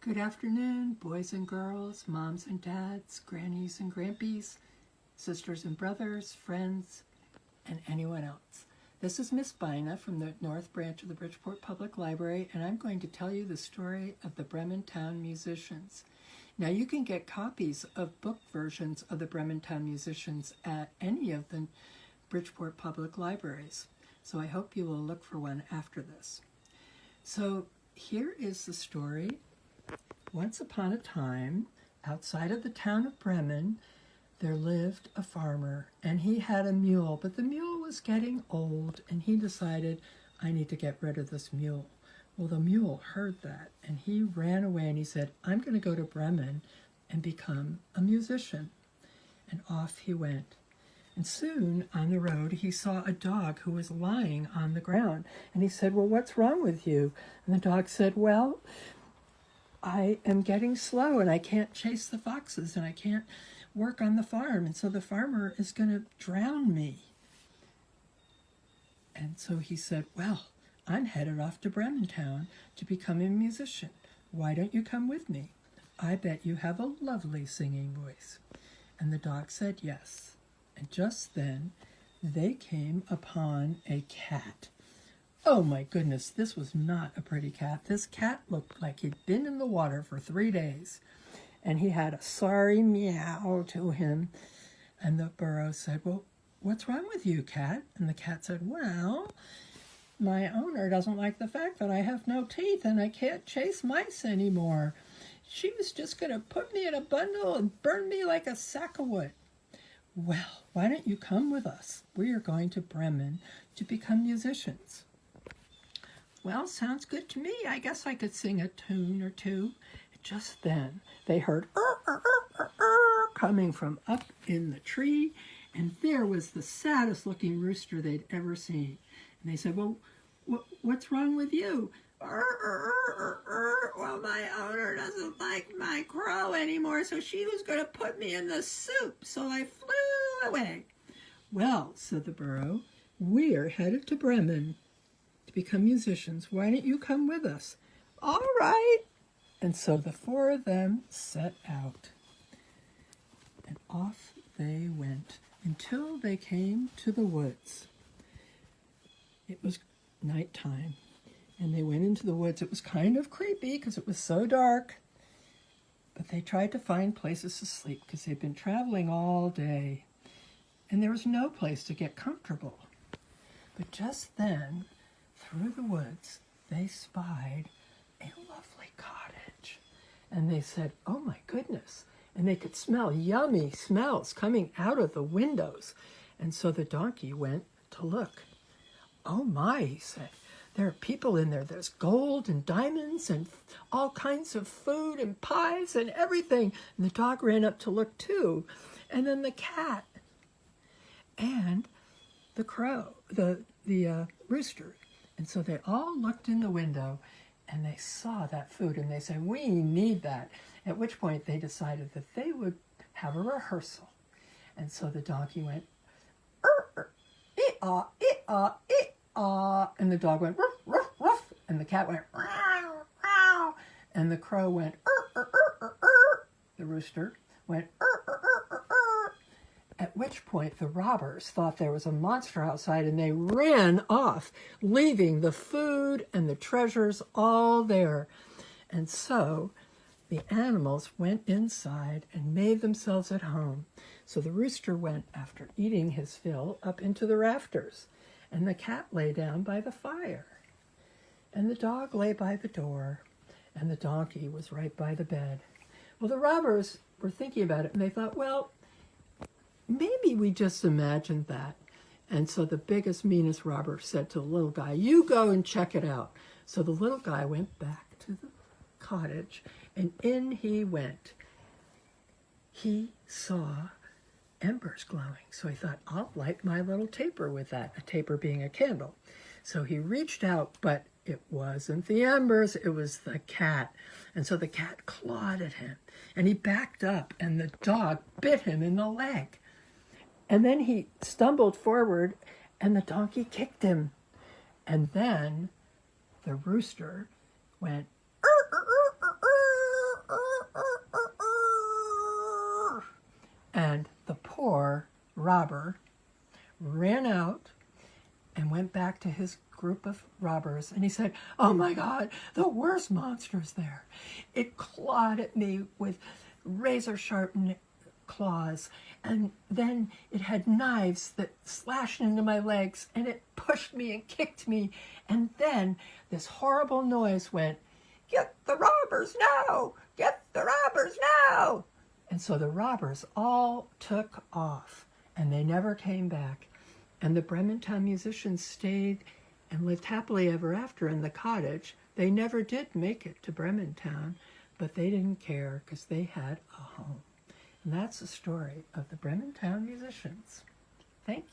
Good afternoon, boys and girls, moms and dads, grannies and grandpies, sisters and brothers, friends, and anyone else. This is Miss Bina from the North Branch of the Bridgeport Public Library, and I'm going to tell you the story of the Brementown musicians. Now, you can get copies of book versions of the Brementown musicians at any of the Bridgeport Public Libraries, so I hope you will look for one after this. So here is the story. Once upon a time, outside of the town of Bremen, there lived a farmer, and he had a mule, but the mule was getting old, and he decided, I need to get rid of this mule. Well, the mule heard that, and he ran away, and he said, I'm going to go to Bremen and become a musician. And off he went. And soon, on the road, he saw a dog who was lying on the ground, and he said, well, what's wrong with you? And the dog said, well, I am getting slow, and I can't chase the foxes, and I can't work on the farm, and so the farmer is going to drown me. And so he said, well, I'm headed off to Brementown to become a musician. Why don't you come with me? I bet you have a lovely singing voice. And the dog said yes. And just then, they came upon a cat. Oh my goodness, this was not a pretty cat. This cat looked like he'd been in the water for 3 days. And he had a sorry meow to him. And the burro said, well, what's wrong with you, cat? And the cat said, well, my owner doesn't like the fact that I have no teeth and I can't chase mice anymore. She was just going to put me in a bundle and burn me like a sack of wood. Well, why don't you come with us? We are going to Bremen to become musicians. Well, sounds good to me. I guess I could sing a tune or two. Just then, they heard coming from up in the tree, and there was the saddest-looking rooster they'd ever seen. And they said, well, what's wrong with you? Well, my owner doesn't like my crow anymore, so she was going to put me in the soup, so I flew away. Well, said the burro, we're headed to Bremen to become musicians. Why don't you come with us? All right. And so the 4 of them set out, and off they went until they came to the woods. It was nighttime, and they went into the woods. It was kind of creepy because it was so dark, but they tried to find places to sleep because they'd been traveling all day, and there was no place to get comfortable. But just then, through the woods, they spied a lovely cottage, and they said, oh my goodness, and they could smell yummy smells coming out of the windows. And so the donkey went to look. Oh my, he said, there are people in there. There's gold and diamonds and all kinds of food and pies and everything. And the dog ran up to look too. And then the cat and the crow, the rooster. And so they all looked in the window and they saw that food and they said, we need that. At which point they decided that they would have a rehearsal. And so the donkey went, ee-aw, ee-aw, ee-aw. And the dog went, ruff, ruff, ruff. And the cat went, row, row. And the crow went, the rooster went, At which point the robbers thought there was a monster outside and they ran off, leaving the food and the treasures all there. And so the animals went inside and made themselves at home. So the rooster went, after eating his fill, up into the rafters, and the cat lay down by the fire, and the dog lay by the door, and the donkey was right by the bed. Well, the robbers were thinking about it, and they thought, well, maybe we just imagined that. And so the biggest, meanest robber said to the little guy, you go and check it out. So the little guy went back to the cottage, and in he went. He saw embers glowing, so he thought, I'll light my little taper with that, a taper being a candle. So he reached out, but it wasn't the embers, it was the cat. And so the cat clawed at him, and he backed up, and the dog bit him in the leg. And then he stumbled forward, and the donkey kicked him. And then the rooster went, to his group of robbers, and he said, "Oh my God, the worst monster's there. It clawed at me with razor-sharp claws, and then it had knives that slashed into my legs, and it pushed me and kicked me, and then this horrible noise went, 'Get the robbers now! Get the robbers now!' And so the robbers all took off, and they never came back. And the Brementown musicians stayed and lived happily ever after in the cottage. They never did make it to Brementown, but they didn't care because they had a home. And that's the story of the Brementown musicians. Thank you.